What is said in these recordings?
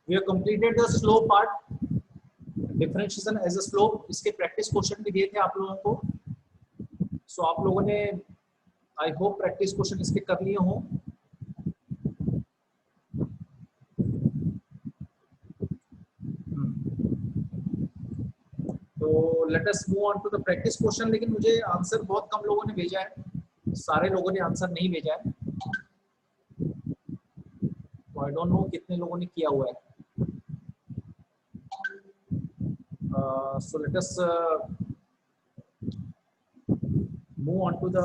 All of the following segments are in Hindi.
We have completed the slope part, differentiation as a slope. इसके प्रैक्टिस क्वेश्चन भी दिए थे आप लोगों को। सो आप लोगों ने आई होप प्रैक्टिस क्वेश्चन इसके कर लिए हों। तो let us move on to the practice question. लेकिन मुझे आंसर बहुत कम लोगों ने भेजा है, सारे लोगों ने आंसर नहीं भेजा है। तो आई डोंट नो कितने लोगों ने किया हुआ है। So let us move on to the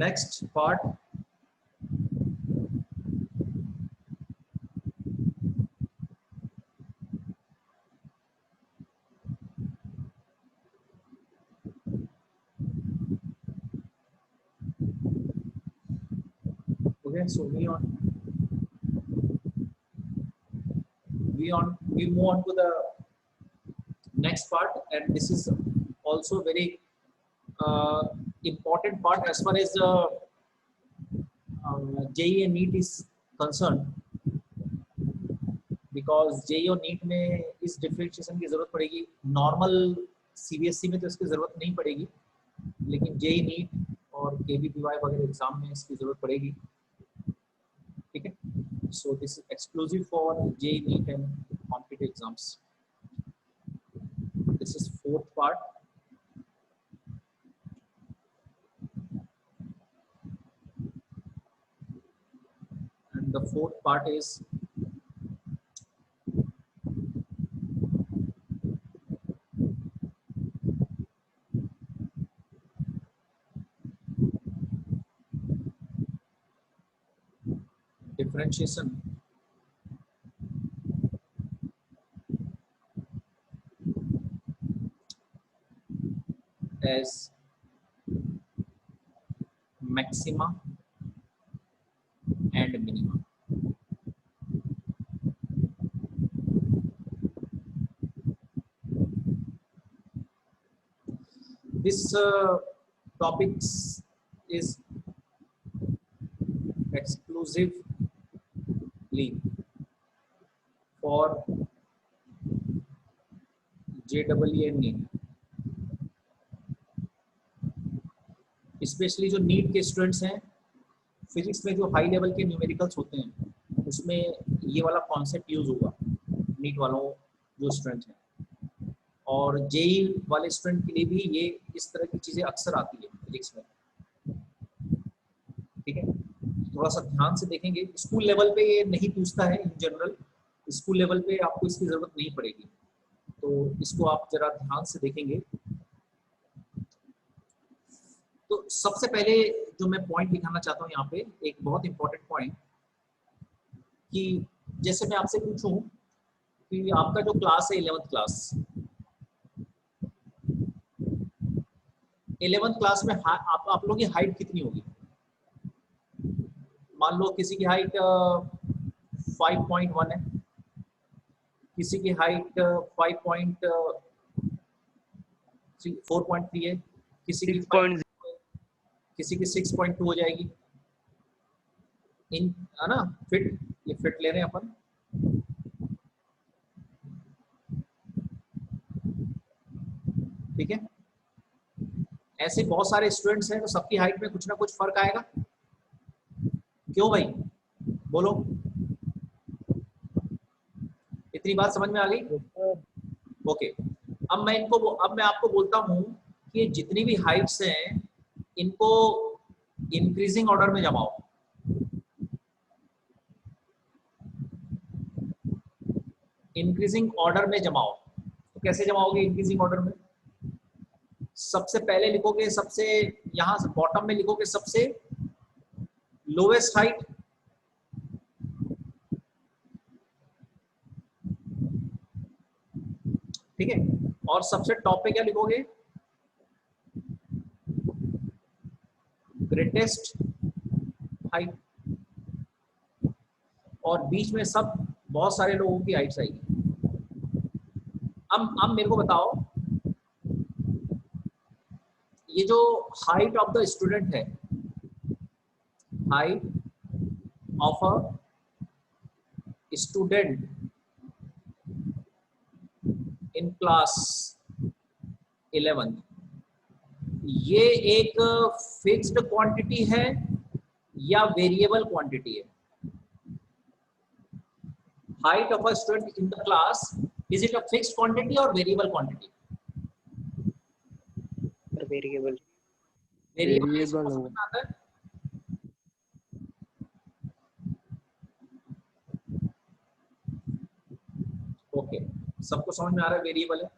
next part. Okay, so we move on to the next part, and this is also very important part as far as JEE and NEET is concerned, because JEE और NEET में इस डिफरेंशिएशन की जरूरत पड़ेगी। नॉर्मल CBSE में तो इसकी जरूरत नहीं पड़ेगी, लेकिन JEE NEET और KVPY वगैरह एग्जाम में इसकी जरूरत पड़ेगी। ठीक है, so this is exclusive for JEE NEET and competitive exams. This is fourth part. And the fourth part is differentiation as maxima and minima. This topics is exclusively for JEE and NEET, specially जो नीट के स्टूडेंट्स हैं। फिजिक्स में जो हाई लेवल के न्यूमेरिकल्स होते हैं उसमें ये वाला कॉन्सेप्ट यूज होगा नीट वालों जो स्टूडेंट हैं, और जेई वाले स्टूडेंट के लिए भी ये इस तरह की चीज़ें अक्सर आती है फिजिक्स में। ठीक है, थोड़ा सा ध्यान से देखेंगे। स्कूल लेवल पे ये नहीं पूछता है इन जनरल, स्कूल लेवल पे आपको इसकी ज़रूरत नहीं पड़ेगी, तो इसको आप जरा ध्यान से देखेंगे। तो सबसे पहले जो मैं पॉइंट दिखाना चाहता हूँ यहाँ पे, एक बहुत इंपॉर्टेंट पॉइंट, कि जैसे मैं आपसे पूछूं कि आपका जो क्लास है 11th क्लास, 11th क्लास में आप लोगों की हाइट कितनी होगी? मान लो किसी की हाइट 5.1 है, किसी की हाइट 4.3 है, किसी की 6.2 हो जाएगी। इन है ना, फिट, ये फिट ले रहे हैं अपन। ठीक है, ऐसे बहुत सारे स्टूडेंट्स हैं तो सबकी हाइट में कुछ ना कुछ फर्क आएगा। क्यों भाई, बोलो, इतनी बात समझ में आ गई? ओके, अब मैं आपको बोलता हूँ कि जितनी भी हाइट्स हैं इनको इंक्रीजिंग ऑर्डर में जमाओ। इंक्रीजिंग ऑर्डर में जमाओ। तो कैसे जमाओगे इंक्रीजिंग ऑर्डर में? सबसे पहले लिखोगे, सबसे यहां से बॉटम में लिखोगे सबसे लोवेस्ट हाइट, ठीक है, और सबसे टॉप पे क्या लिखोगे? ग्रेटेस्ट हाइट, और बीच में सब बहुत सारे लोगों की हाइट्स आएगी। अब मेरे को बताओ, ये जो हाइट ऑफ द स्टूडेंट है, height of a student in class 11, ये एक फिक्स्ड क्वांटिटी है या वेरिएबल क्वांटिटी है? Height of a student in the class, is it a fixed quantity और वेरिएबल क्वांटिटी? वेरिएबल। वेरिएबल समझ में आता है? ओके, सबको समझ में आ रहा है वेरिएबल है?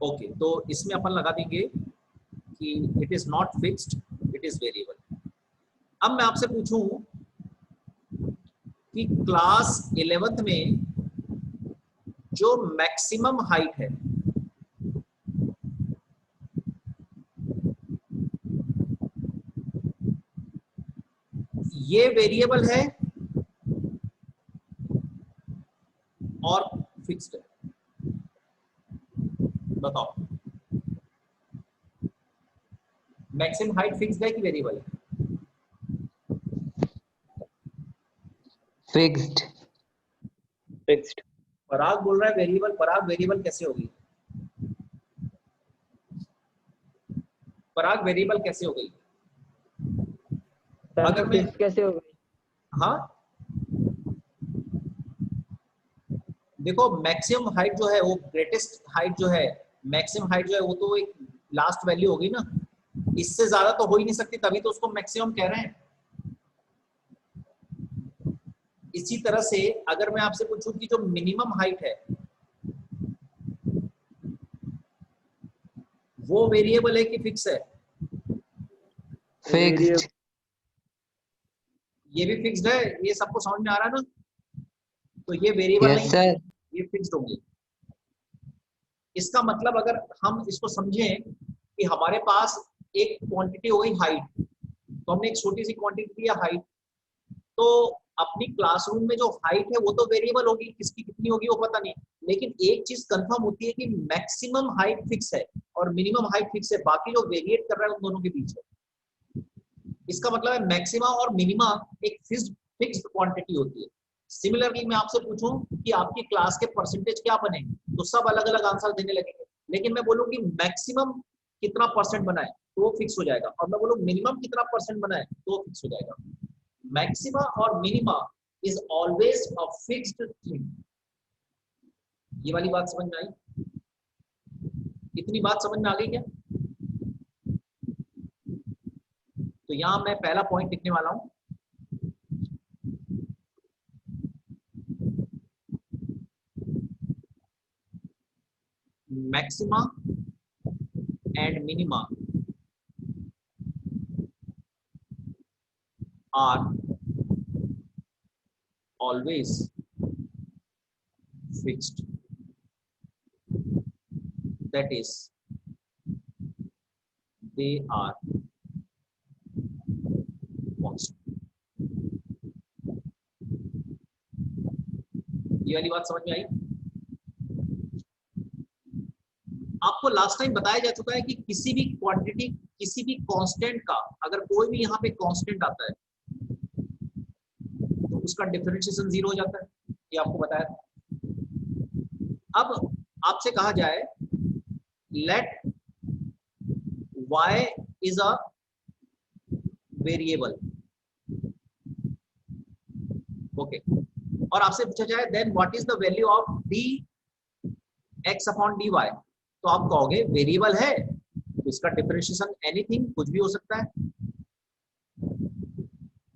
ओके, तो इसमें अपन लगा देंगे कि it is not fixed, it is variable. अब मैं आपसे पूछूं कि क्लास 11th में जो मैक्सिमम हाइट है, ये वेरिएबल है और फिक्स्ड है? बताओ, मैक्सिमम हाइट फिक्स्ड है कि वेरिएबल है? फिक्स्ड। फिक्स्ड। पराग बोल रहा है वेरिएबल। पराग, वेरिएबल कैसे होगी? पराग, वेरिएबल कैसे हो गई? अगर मैं फिक्स कैसे होगा? हाँ देखो, मैक्सिमम हाइट जो है वो ग्रेटेस्ट हाइट जो है, मैक्सिमम हाइट जो है वो तो एक लास्ट वैल्यू होगी ना, इससे ज्यादा तो हो ही नहीं सकती, तभी तो उसको मैक्सिमम कह रहे हैं। इसी तरह से अगर मैं आपसे पूछूं कि जो मिनिमम हाइट है वो वेरिएबल है कि फिक्स है? फिक्स्ड। ये भी फिक्स्ड है, ये सबको समझ में आ रहा है ना? तो ये वेरिएबल यस नहीं, सर। ये फिक्स्ड होंगे। इसका मतलब अगर हम इसको समझें कि हमारे पास एक क्वांटिटी हो गई हाइट, तो हमने एक छोटी सी क्वांटिटी दिया हाइट, तो अपनी क्लासरूम में जो हाइट है वो तो वेरिएबल होगी, किसकी कितनी होगी वो पता नहीं, लेकिन एक चीज कंफर्म होती है कि मैक्सिमम हाइट फिक्स है और मिनिमम हाइट फिक्स है, बाकी जो वेरिएट कर रहा है उन दोनों के बीच है। इसका मतलब है मैक्सिमा और मिनिमा एक फिक्स्ड क्वांटिटी होती है। सिमिलरली मैं आपसे पूछूं कि आपकी क्लास के परसेंटेज क्या बनेंगे, तो सब अलग अलग आंसर देने लगेंगे, लेकिन मैं बोलूं कि मैक्सिमम कितना परसेंट बनाए तो वो फिक्स हो जाएगा, और मैं बोलूं मिनिमम कितना परसेंट बनाए तो वो फिक्स हो जाएगा। मैक्सिमा और minima is always a fixed thing. ये वाली बात समझ में आई? इतनी बात समझ में आ गई क्या? तो यहां मैं पहला पॉइंट लिखने वाला हूं, maxima and minima are always fixed, that is they are constant। ये वाली बात समझ में आई? आपको लास्ट टाइम बताया जा चुका है कि किसी भी क्वांटिटी, किसी भी कांस्टेंट का अगर कोई भी यहाँ पे कांस्टेंट आता है तो उसका डिफरेंशिएशन 0 हो जाता है, ये आपको बताया था। अब आपसे कहा जाए let y is a variable, okay, और आपसे पूछा जाए then what is the value of dx upon dy, तो आप कहोगे वेरिएबल है तो इसका डिफरेंशिएशन एनीथिंग, कुछ भी हो सकता है।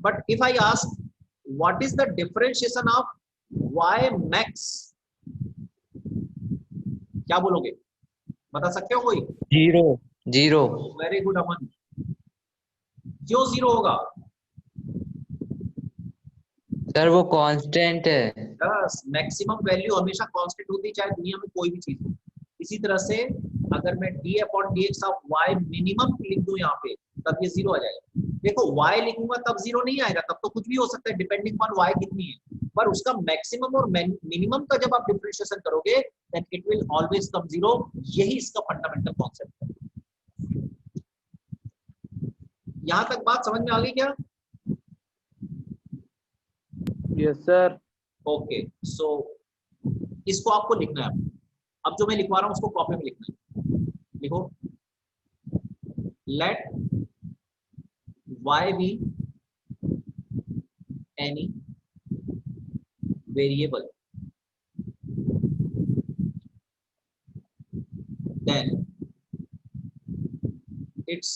But if I ask what is the differentiation of y max, क्या बोलोगे? बता सकते हो कोई? 0 0। वेरी गुड अमन। क्यों 0 होगा? सर वो कांस्टेंट है। बस मैक्सिमम वैल्यू हमेशा कांस्टेंट होती है, चाहे दुनिया में कोई भी चीज हो। इसी तरह से अगर मैं d upon dx of y minimum लिख दूं यहाँ पे, तब ये 0 आ जाएगा। देखो y लिखूंगा तब 0 नहीं आएगा, तब तो कुछ भी हो सकता है डिपेंडिंग ऑन y कितनी है, पर उसका मैक्सिमम और मिनिमम का जब आप डिफरेंशिएशन करोगे then it will always come 0। यही इसका फंडामेंटल कॉन्सेप्ट है। यहां तक बात समझ में आ गई क्या? Yes sir. ओके, सो इसको आपको लिखना है। अब जो मैं लिखवा रहा हूं उसको कॉपी में लिखना है। लिखो, late y be any variable, then its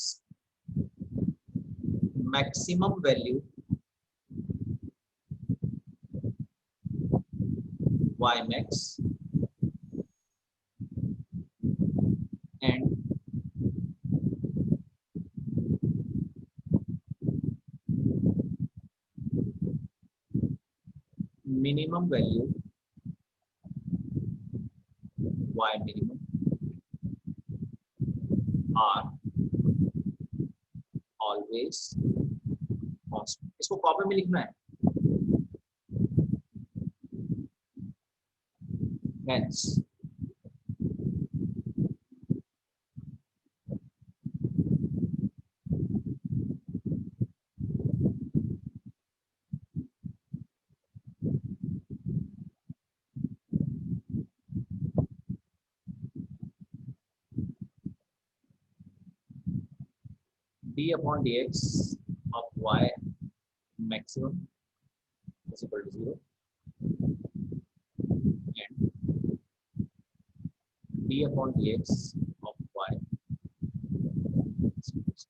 maximum value y max and minimum value y minimum are always constant। इसको कॉपी में लिखना है। Hence d upon dx of y maximum is equal to 0 and d upon dx of y is equal to 0।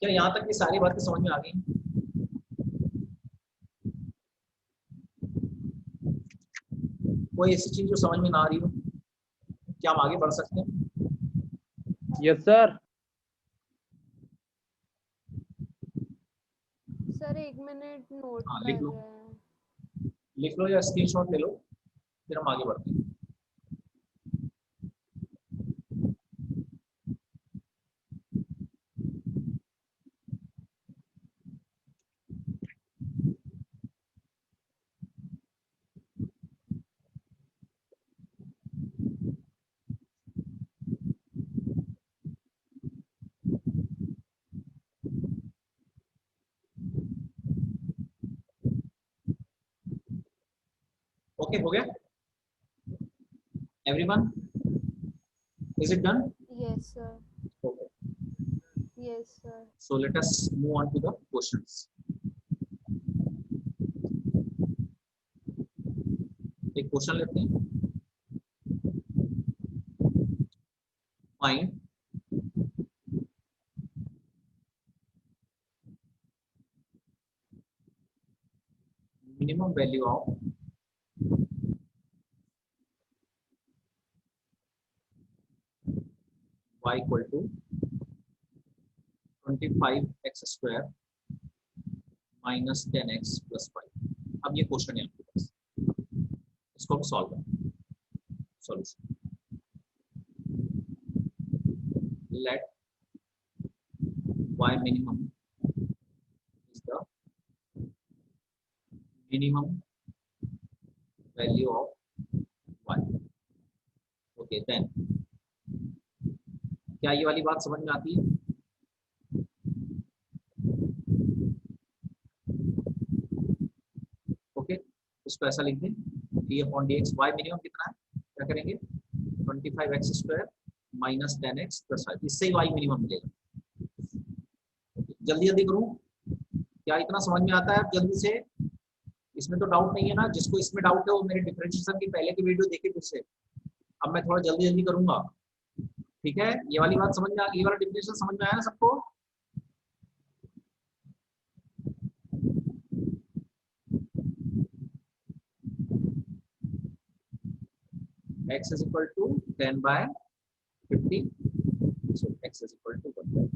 क्या यहाँ तक की सारी बातें समझ में आ गई? कोई ऐसी चीज जो समझ में ना आ रही हो? क्या हम आगे बढ़ सकते हैं? Yes sir. Sir 1 minute note हाँ, कर लिख लो। रहे हैं। लिख लो या स्क्रीनशॉट ले लो, फिर हम आगे बढ़ते हैं। ओके, हो गया? Everyone, is it done? Yes sir. Okay, yes sir. so let us move on to the questions। एक क्वेश्चन लेते हैं। Find minimum value of y equal to 25x square minus 10x plus 5। अब ये क्वेश्चन है आपके पास, इसको हम सॉल्व करें। Solution, let y minimum is the minimum value of y। Okay, then क्या ये वाली बात समझ में आती है? ओके, इसको ऐसा लिख दें, d upon dx, y minimum कितना है? क्या करेंगे? 25x square minus 10x plus 5, इससे ही y मिनिमम मिलेगा। जल्दी जल्दी करूं, क्या इतना समझ में आता है? जल्दी से, इसमें तो डाउट नहीं है ना? जिसको इसमें डाउट है वो मेरे डिफरेंशिएशन की पहले की वीडियो देखे फिर से। अब मैं थोड़ा जल्दी जल्दी करूंगा, ठीक है? ये वाली बात समझ में आ, ये वाला डिफरेंशिएशन समझ में आया ना सबको? x is equal to 10 by 50, so x is equal to 1/50।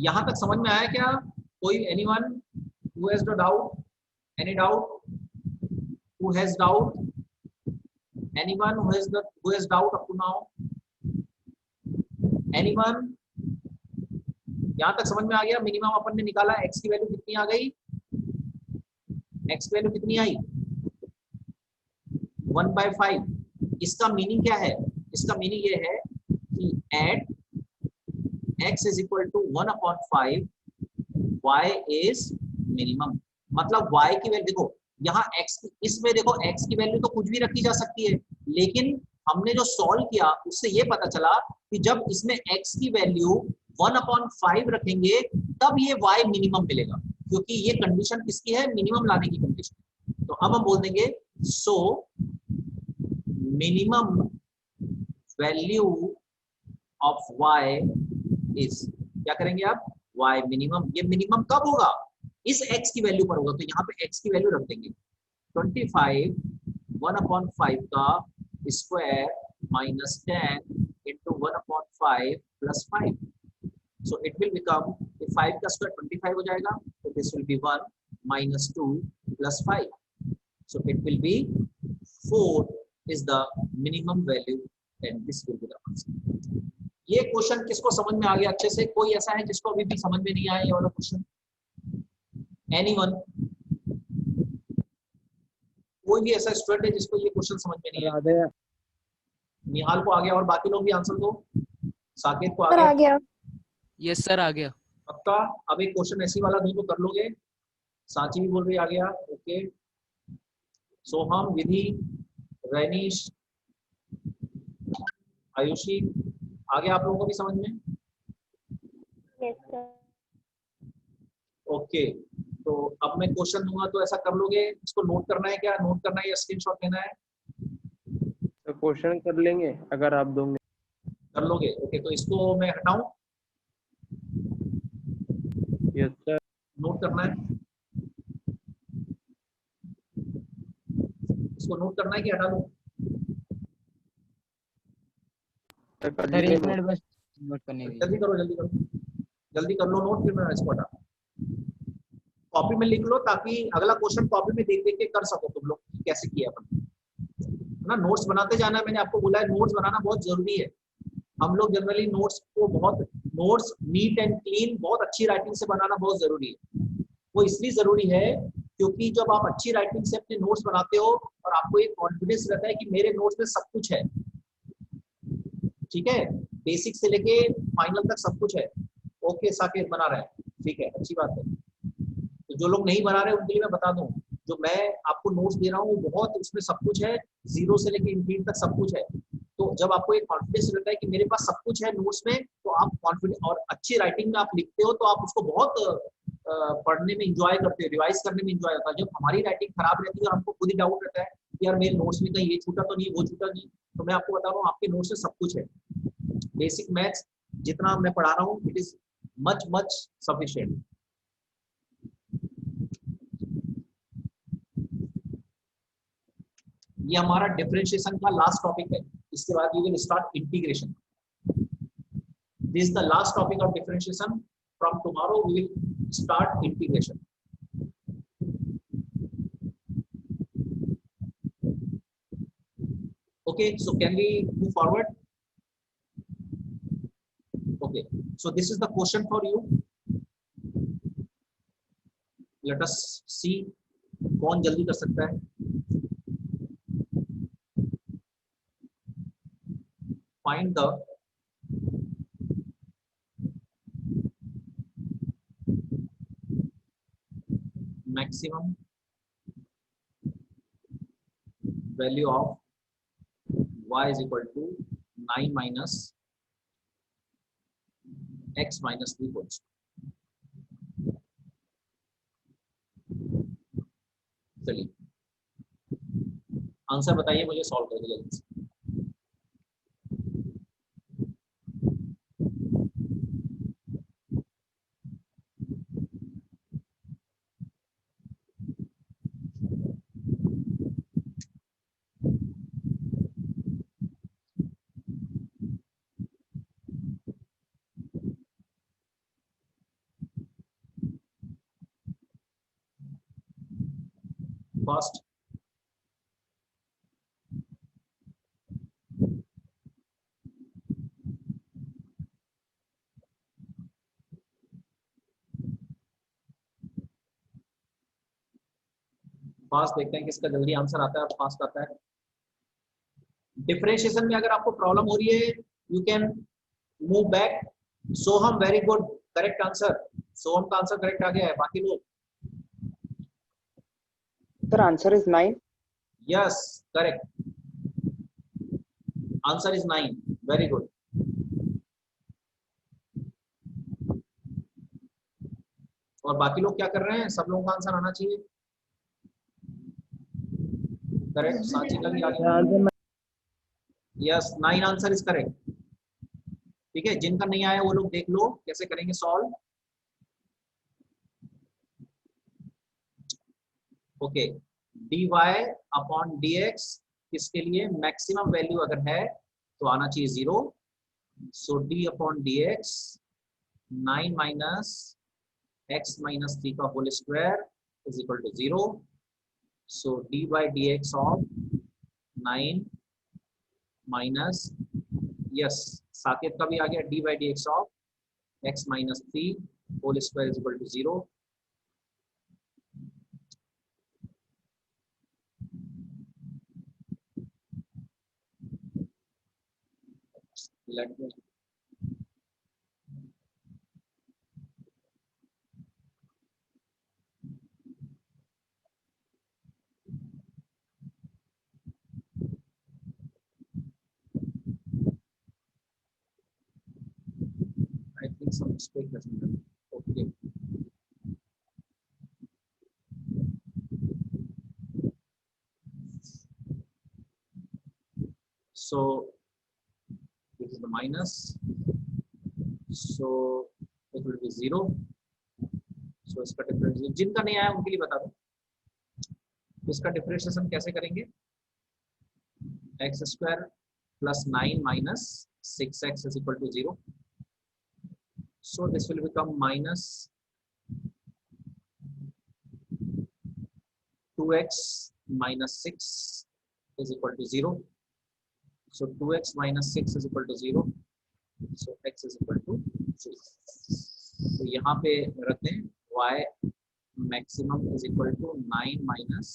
यहां तक समझ में आया क्या? कोई anyone who has the doubt? Any doubt? Who has doubt? Anyone who has doubt up to now? Anyone? यहाँ तक समझ में आ गया। मिनिमम अपन ने निकाला, x की वैल्यू कितनी आ गई, x की वैल्यू कितनी आई 1/5। इसका मीनिंग क्या है, इसका मीनिंग ये है कि at x is equal to 1/5 y is minimum. मतलब y की वैल्यू देखो, यहाँ x इसमें देखो x की वैल्यू तो कुछ भी रखी जा सकती है, लेकिन हमने जो सॉल्व किया उससे ये पता चला कि जब इसमें x की वैल्यू 1/5 रखेंगे तब ये y मिनिमम मिलेगा, क्योंकि ये कंडीशन किसकी है, मिनिमम लाने की कंडीशन। तो अब हम बोल देंगे so minimum value of y is, क्या करेंगे आप, y मिनिमम। ये मिनिमम कब होगा, इस x की वैल्यू पर होगा, तो यहाँ पे x की वैल्यू रख देंगे 25 1/5 का square minus 10 into 1/5 plus 5। So it will become 5 का स्क्वायर 25 हो जाएगा, तो this will be 1 minus 2 plus 5, so it will be 4 is the minimum value and this will be the answer. ये क्वेश्चन किसको समझ में आ गया अच्छे से, कोई ऐसा है जिसको अभी भी समझ में नहीं आया ये वाला क्वेश्चन, एनीवन, कोई भी ऐसा स्टूडेंट है जिसको ये क्वेश्चन समझ में नहीं आया? निहाल को आ गया, और बाकी लोग भी आंसर दो। साकेत को आ गया? यस सर आ गया। पक्का? अब एक क्वेश्चन ऐसी वाला दो तो कर लोगे। सांची भी बोल रही आ गया, ओके। सोहम, विधि, रैनिश, आयुषी, आ गया आप लोगों को भी समझ में? Yes sir. ओके, तो अब मैं क्वेश्चन दूंगा तो ऐसा कर लोगे, इसको नोट करना है क्या, नोट करना है या स्क्रीनशॉट लेना है? तो क्वेश्चन कर लेंगे अगर आप दोगे। कर लोगे, ओके। तो इसको मैं हटाऊं, यस सर। नोट करना है, इसको नोट करना है कि हटा दूं? कर सर लीजिए एक नोट। मिनट बस नोट करने के लिए। जल्दी करो, जल्दी करो, जल्दी कर लो नोट, फिर मैं इसको हटा, कॉपी में लिख लो ताकि अगला क्वेश्चन कॉपी में देख देख के कर सको तुम लोग कि कैसे किया अपन, है ना। नोट्स बनाते जाना है, मैंने आपको बोला है नोट्स बनाना बहुत जरूरी है। हम लोग जनरली नोट्स को बहुत, नोट्स नीट एंड क्लीन बहुत अच्छी राइटिंग से बनाना बहुत जरूरी है। वो इसलिए जरूरी है क्योंकि जब आप अच्छी राइटिंग से अपने नोट्स बनाते हो और आपको एक कॉन्फिडेंस रहता है कि मेरे नोट्स में सब कुछ है, ठीक है, बेसिक से लेके फाइनल तक सब कुछ है। ओके, साकेत बना रहा है, ठीक है, अच्छी बात है। तो जो लोग नहीं बना रहे उनके लिए मैं बता दूं, जो मैं आपको नोट्स दे रहा हूँ वो बहुत, उसमें सब कुछ है, 0 से लेके इंफिनिट तक सब कुछ है। तो जब आपको एक कॉन्फिडेंस रहता है कि मेरे पास सब कुछ है नोट्स में, तो आप कॉन्फिडेंस, और अच्छी राइटिंग में आप लिखते हो तो आप उसको बहुत पढ़ने में इंजॉय करते हो, रिवाइज करने में इंजॉय होता है। जब हमारी राइटिंग खराब रहती है और हमको खुद ही डाउट रहता है कि यार मेरे नोट्स में कहीं ये छूटा तो नहीं, वो छूटा नहीं, तो मैं आपको बता रहा हूँ आपके नोट्स में सब कुछ है। बेसिक मैथ्स जितना मैं पढ़ा रहा हूँ, it is much much sufficient. ये हमारा डिफरेंशिएशन का लास्ट टॉपिक है, इसके बाद we will start integration. This is the last topic of differentiation, from tomorrow we will start integration. Okay, so can we move forward? Okay, so this is the question for you. Let us see कौन जल्दी कर सकता है। Find the maximum value of y is equal to 9 minus x minus 3 whole square। चलिए आंसर बताइए मुझे, सॉल्व कर दीजिए जल्दी से। First, फास्ट देखते हैं किसका जल्दी आंसर आता है और फास्ट आता है। डिफरेंशिएशन में अगर आपको प्रॉब्लम हो रही है you can move back. Soham very good, correct answer. Soham का आंसर करेक्ट आ गया है। बाकी लोग Sir, answer is 9. Yes correct, answer is 9, very good. और बाकी लोग क्या कर रहे हैं? सब लोगों का आंसर आना चाहिए। करेक्ट, सांची का भी आ गया। Yes 9 answer is correct. ठीक है, जिनका नहीं आया वो लोग देख लो कैसे करेंगे solve. Okay, dy upon dx किसके लिए? मैक्सिमम वैल्यू अगर है तो आना चाहिए 0। So d upon dx 9 minus x minus 3 का whole square is equal to 0। So d by dx of 9 minus, yes Saket का भी आ गया, d by dx of x minus 3 whole square is equal to 0। Let me I think some mistake has been done. Okay. So this is the minus. So it will be 0. So इसका डिफरेंशिएशन जिनका नहीं आया उनके लिए बता दो, इसका डिफरेंशिएशन कैसे करेंगे? x square plus 9 minus 6x is equal to 0. So this will become minus 2x minus 6 is equal to 0. So 2x minus 6 is equal to 0. So x is equal to 0. तो यहाँ पे रखते हैं y maximum is equal to 9 minus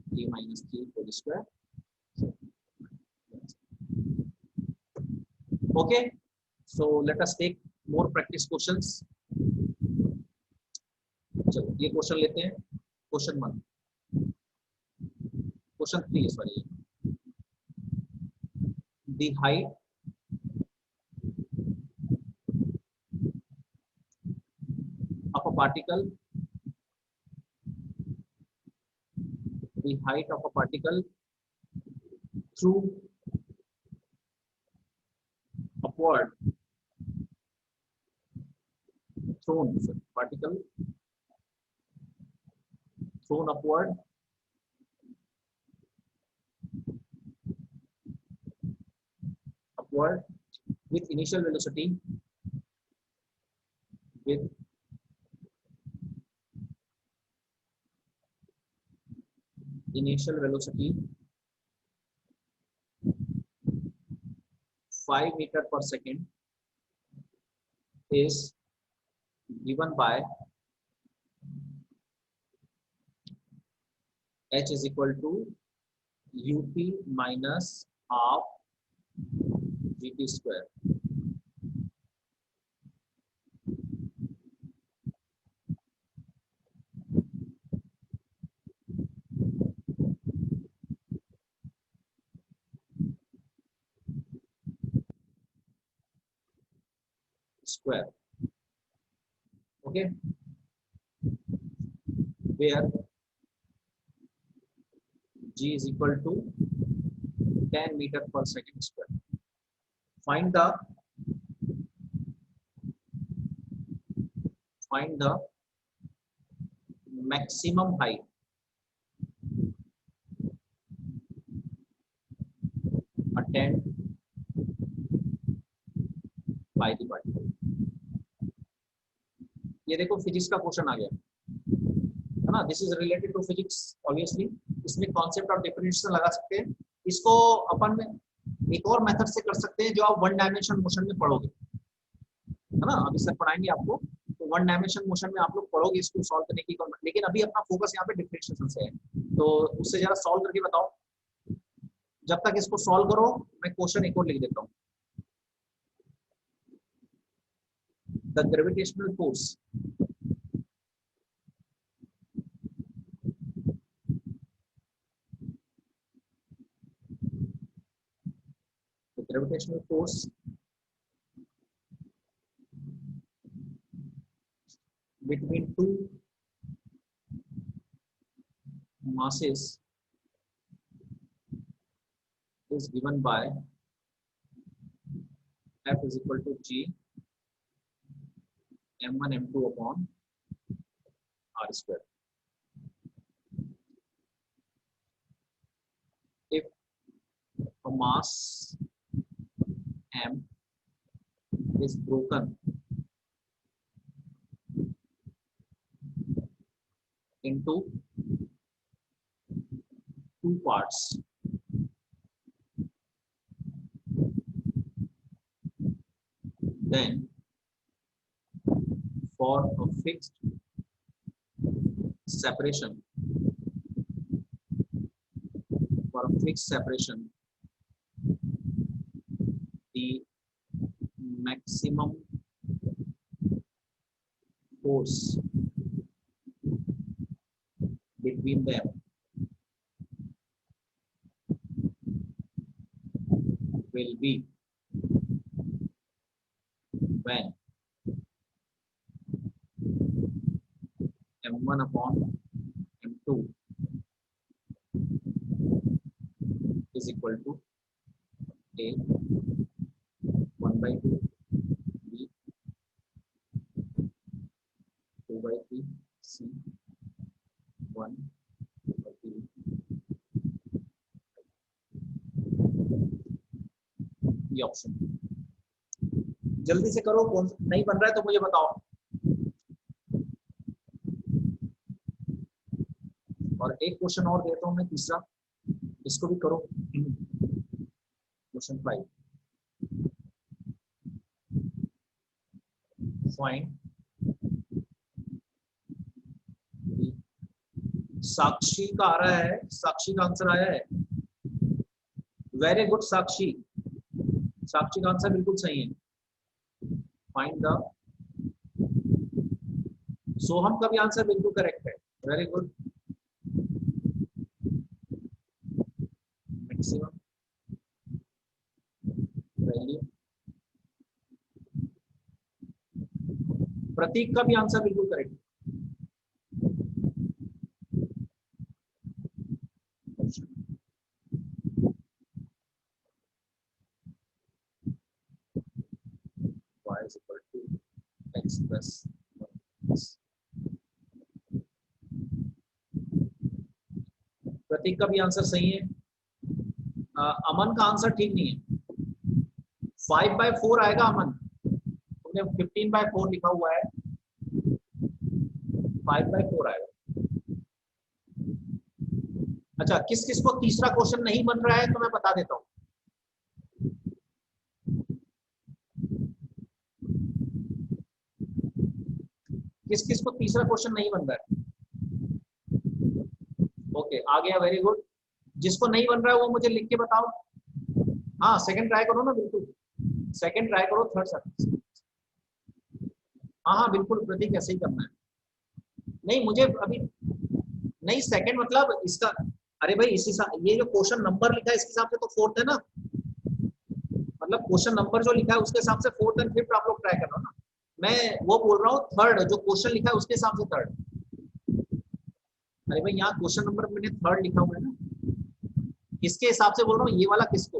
3 minus 3 whole square. Okay, so let us take more practice questions. चलो ये क्वेश्चन लेते हैं, question 1, question 3 sorry. The height of a particle, the height of a particle through upward thrown, particle thrown upward with initial velocity with initial velocity 5 meter per second is given by h is equal to ut minus half gt square. Square. Okay, where g is equal to 10 meter per second square. Find the maximum height attained by the particle. ये देखो फिजिक्स का क्वेश्चन आ गया है ना, this is related to physics obviously. इसमें कॉन्सेप्ट ऑफ डिफरेंशिएशन लगा सकते हैं। इसको अपन में एक और मेथड से कर सकते हैं जो आप वन डायमेंशन मोशन में पढ़ोगे, है ना। अभी सर पढ़ाएंगे आपको, तो वन डायमेंशन मोशन में आप लोग पढ़ोगे इसको सॉल्व करने की। लेकिन अभी अपना फोकस यहाँ पे डिफरेंशिएशन से है। तो उससे जरा सॉल्व करके बताओ। जब तक इसको सॉल्व करो मैं क्वेश्चन एक और लिख देता हूँ। The gravitational force between two masses is given by F is equal to G m1 m2 upon r square. If a mass m is broken into two parts, then for a fixed separation, the maximum force between them will be when m1 upon m2 is equal to a 1 by 2 b 2 by 3 c 1 by 3 ये ऑप्शन। जल्दी से करो, कौन नहीं बन रहा है तो मुझे बताओ। और एक क्वेश्चन और देता हूं मैं, तीसरा, इसको भी करो। क्वेश्चन 5, फाइंड साक्षी का आ रहा है, साक्षी का आंसर आया है। वेरी गुड साक्षी, साक्षी का आंसर बिल्कुल सही है। फाइंड द, सोहम का भी आंसर बिल्कुल करेक्ट है। Very good. मैक्सिमम वैल्यू, प्रतीक का भी आंसर बिल्कुल करेक्ट है। y is equal to x plus 1. प्रतीक का भी आंसर सही है। अमन का आंसर ठीक नहीं है। 5/4 आएगा अमन, तुमने 15/4 लिखा हुआ है, 5/4 आएगा। अच्छा, किस किस को तीसरा क्वेश्चन नहीं बन रहा है तो मैं बता देता हूं। किस किस को तीसरा क्वेश्चन नहीं बन रहा है? ओके, आ गया, वेरी गुड। जिसको नहीं बन रहा है वो मुझे लिख के बताओ। हाँ, सेकंड ट्राई करो ना, बिल्कुल सेकंड ट्राई करो, थर्ड सर्विस। हाँ बिल्कुल प्रतीक, ऐसे ही करना है। नहीं मुझे अभी नहीं, सेकंड मतलब इसका, अरे भाई इसी ये जो क्वेश्चन नंबर लिखा है इसके हिसाब से तो फोर्थ है ना, मतलब क्वेश्चन नंबर जो लिखा है उसके हिसाब से फोर्थ एंड फिफ्थ आप लोग ट्राई करना ना। मैं वो बोल रहा हूँ थर्ड, जो क्वेश्चन लिखा है उसके हिसाब से थर्ड। अरे भाई यहाँ क्वेश्चन नंबर मैंने थर्ड लिखा हुआ है ना, इसके हिसाब से बोल रहा हूँ। ये वाला किसको,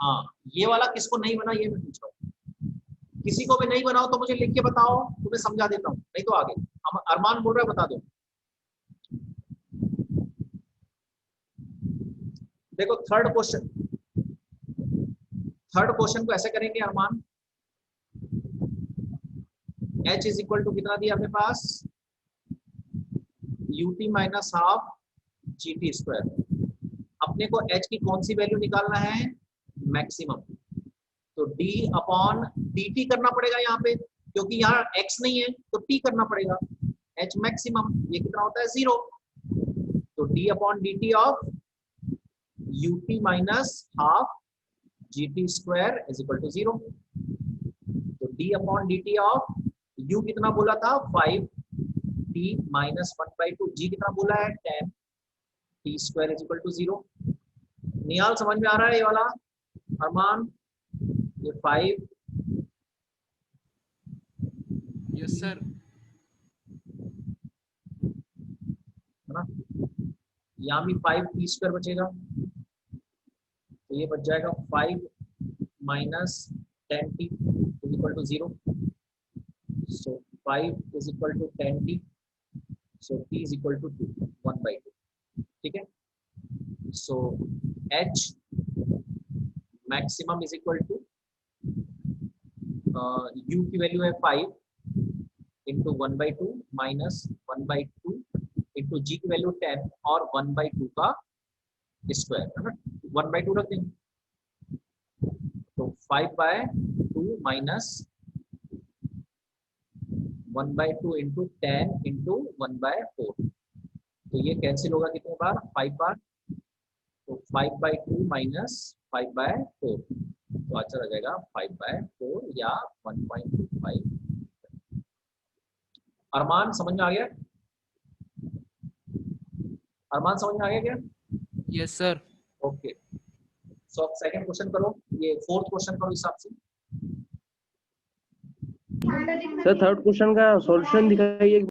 हाँ ये वाला किसको नहीं बना ये मैं पूछ रहा हूँ। किसी को भी नहीं बनाओ तो मुझे लिख के बताओ, तुम्हें समझा देता हूँ, नहीं तो आगे। अरमान बोल रहा है, बता दो। देखो थर्ड क्वेश्चन को ऐसे करेंगे अरमान। h इज इक्वल टू कितना दिया अपने पास, ut minus half gt square. अपने को h की कौन सी वैल्यू निकालना है, मैक्सिमम। तो d अपॉन dt करना पड़ेगा यहाँ पे, क्योंकि यहाँ x नहीं है तो t करना पड़ेगा। h मैक्सिमम ये कितना होता है, 0। तो d upon dt of ut minus half gt square is equal to 0। तो d upon dt of u कितना बोला था 5t माइनस 1/2, g कितना बोला है 10 t square is equal to 0। Nihal समझ में आ रहा है ये वाला? अरमान ये 5 यस सर। है ना, यहाँ भी 5 t स्क्वायर बचेगा, तो ये बच जाएगा 5 minus 10t is equal to 0। So 5 is equal to 10t, so t is equal to 2 1/2। ठीक है, सो h maximum is equal to u की वैल्यू है 5 इंटू 1/2 माइनस 1/2 इंटू जी की वैल्यू 10 और 1/2 का स्क्वायर, है ना, 1/2 रख देंगे। तो 5/2 माइनस 1/2 इंटू 10 इंटू 1/4, तो ये कैंसिल होगा कितने बार 5 बार, तो 5/2 माइनस 5/4, तो आंसर आ जाएगा 5/4 या 1.25। अरमान समझ में आ गया? अरमान समझ में आ गया क्या? Yes sir. ओके, सो अब सेकंड क्वेश्चन करो, ये फोर्थ क्वेश्चन करो हिसाब से। सर थर्ड क्वेश्चन का सॉल्यूशन दिखाइए।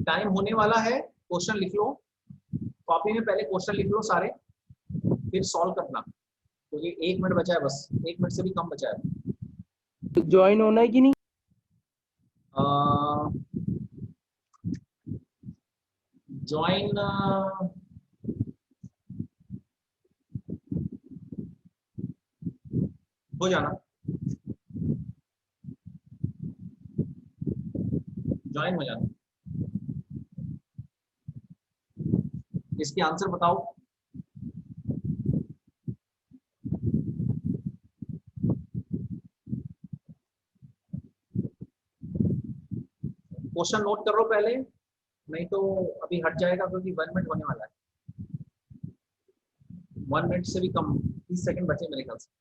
टाइम होने वाला है, क्वेश्चन लिख लो कॉपी में, पहले क्वेश्चन लिख लो सारे, फिर सॉल्व करना, क्योंकि 1 मिनट बचा है, बस 1 मिनट से भी कम बचा है। ज्वाइन होना है कि नहीं? ज्वाइन हो जाना, ज्वाइन हो जाना। इसके आंसर बताओ। क्वेश्चन नोट कर लो पहले, नहीं तो अभी हट जाएगा, क्योंकि 1 मिनट होने वाला है, 1 मिनट से भी कम, 30 सेकंड बचे मेरे ख्याल से।